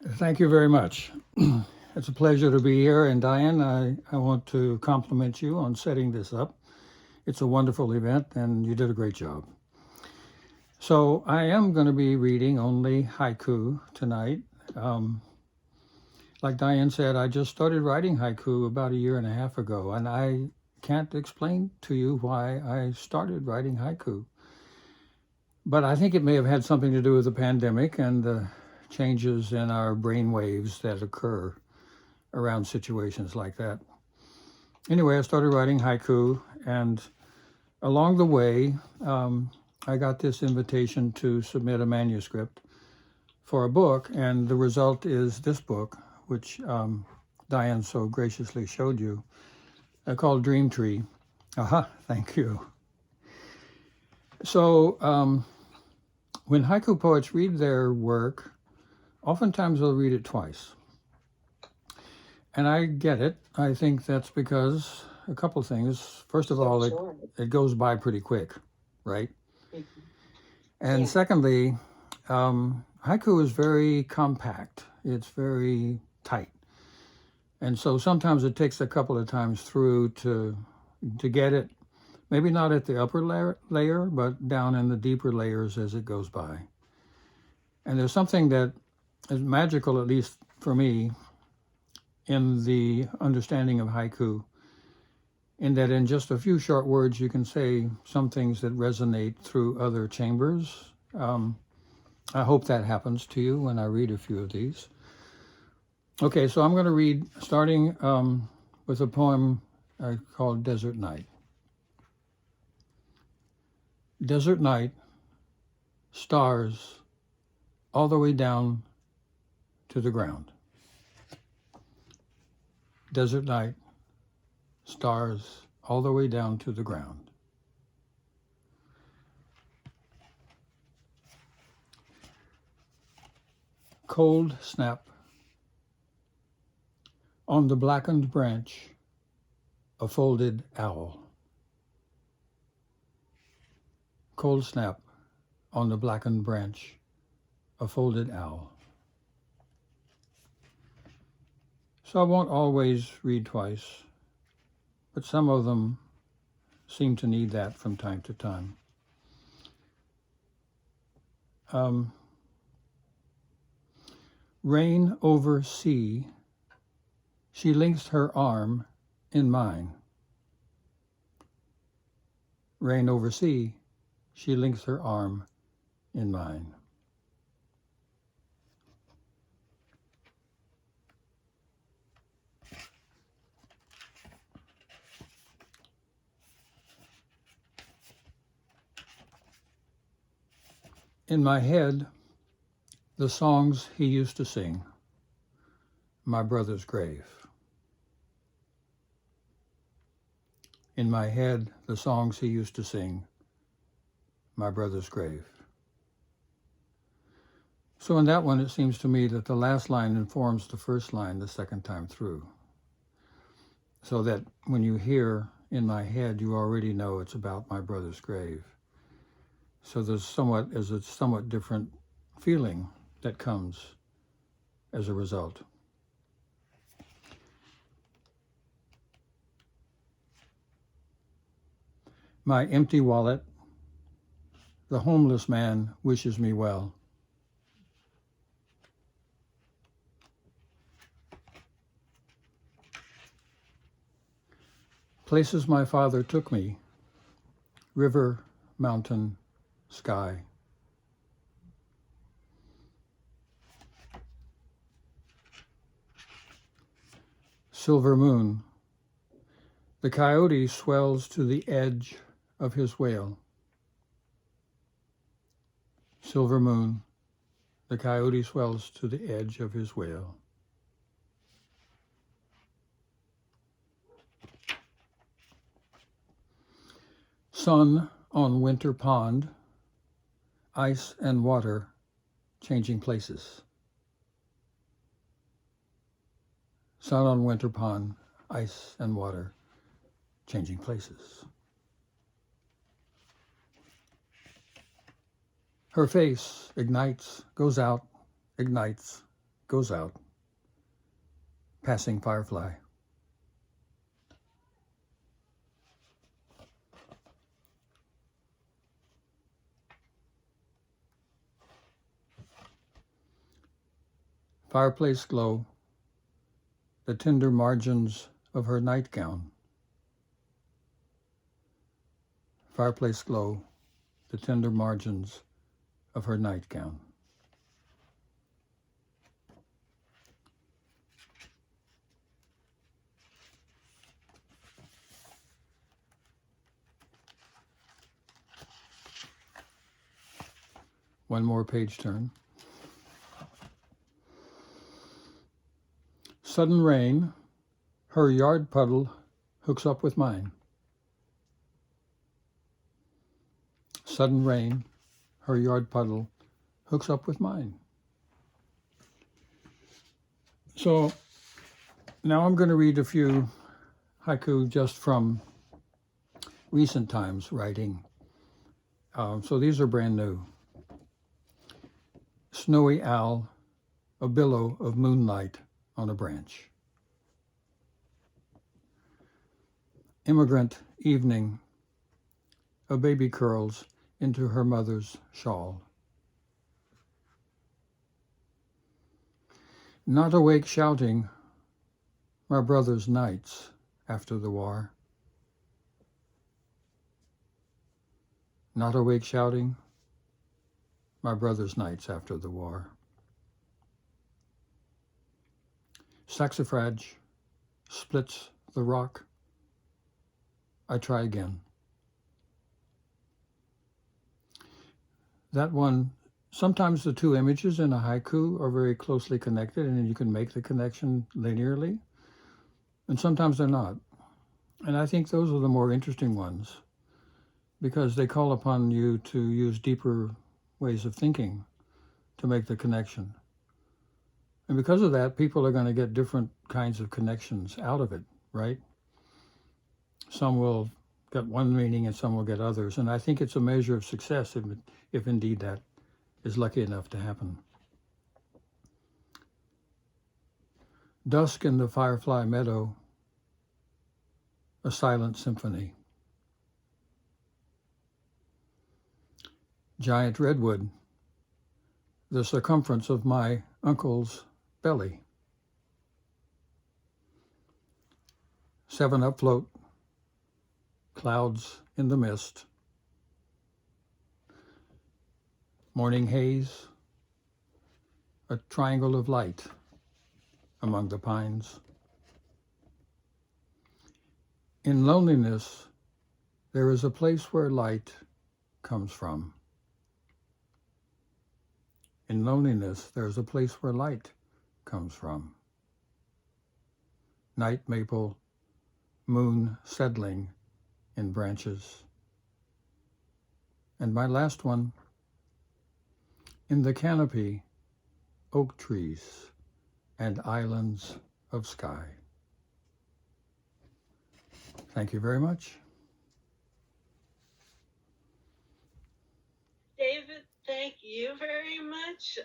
Thank you very much. It's a pleasure to be here. And Diane, I want to compliment you on setting this up. It's a wonderful event, and you did a great job. So I am going to be reading only haiku tonight. Um, like Diane said, I just started writing haiku about a year and a half ago, and I can't explain to you why I started writing haiku. But I think it may have had something to do with the pandemic and the changes in our brain waves that occur around situations like that. Anyway, I started writing haiku, and along the way, I got this invitation to submit a manuscript for a book, and the result is this book, which Diane so graciously showed you, called Dream Tree. Aha, thank you. So when haiku poets read their work, oftentimes they'll read it twice. And I get it. I think that's because a couple things. First of all, it goes by pretty quick, right? Mm-hmm. And secondly, haiku is very compact. It's very tight. And so sometimes it takes a couple of times through to get it, maybe not at the upper layer, but down in the deeper layers as it goes by. And there's something that is magical, at least for me, in the understanding of haiku, in that in just a few short words, you can say some things that resonate through other chambers. I hope that happens to you when I read a few of these. Okay, so I'm going to read, starting with a poem called Desert Night. Desert night, stars all the way down to the ground. Desert night, stars all the way down to the ground. Cold snap. On the blackened branch, a folded owl. Cold snap. On the blackened branch, a folded owl. So I won't always read twice, but some of them seem to need that from time to time. Rain over sea, she links her arm in mine. Rain over sea, she links her arm in mine. In my head, the songs he used to sing, my brother's grave. In my head, the songs he used to sing, my brother's grave. So in that one, it seems to me that the last line informs the first line the second time through. So that when you hear in my head, you already know it's about my brother's grave. So there's a somewhat different feeling that comes as a result. My empty wallet, the homeless man wishes me well. Places my father took me, river, mountain, sky. Silver moon, the coyote swells to the edge of his whale. Silver moon, the coyote swells to the edge of his whale. Sun on winter pond, ice and water changing places. Sun on winter pond, ice and water changing places. Her face ignites, goes out, ignites, goes out. Passing firefly. Fireplace glow, the tender margins of her nightgown. Fireplace glow, the tender margins of her nightgown. One more page turn. Sudden rain, her yard puddle hooks up with mine. Sudden rain, her yard puddle hooks up with mine. So now I'm going to read a few haiku just from recent times writing. So these are brand new. Snowy owl, a billow of moonlight on a branch. Immigrant evening, a baby curls into her mother's shawl. Not awake shouting, my brother's nights after the war. Not awake shouting, my brother's nights after the war. Saxifrage splits the rock. I try again. That one, sometimes the two images in a haiku are very closely connected and you can make the connection linearly, and sometimes they're not. And I think those are the more interesting ones because they call upon you to use deeper ways of thinking to make the connection. And because of that, people are going to get different kinds of connections out of it, right? Some will get one meaning and some will get others. And I think it's a measure of success if indeed that is lucky enough to happen. Dusk in the firefly meadow, a silent symphony. Giant redwood, the circumference of my uncle's belly. 7 afloat, clouds in the mist. Morning haze, a triangle of light among the pines. In loneliness, there is a place where light comes from. In loneliness, there is a place where light comes from. Night maple, moon settling in branches. And my last one, in the canopy, oak trees and islands of sky. Thank you very much. David, thank you very much.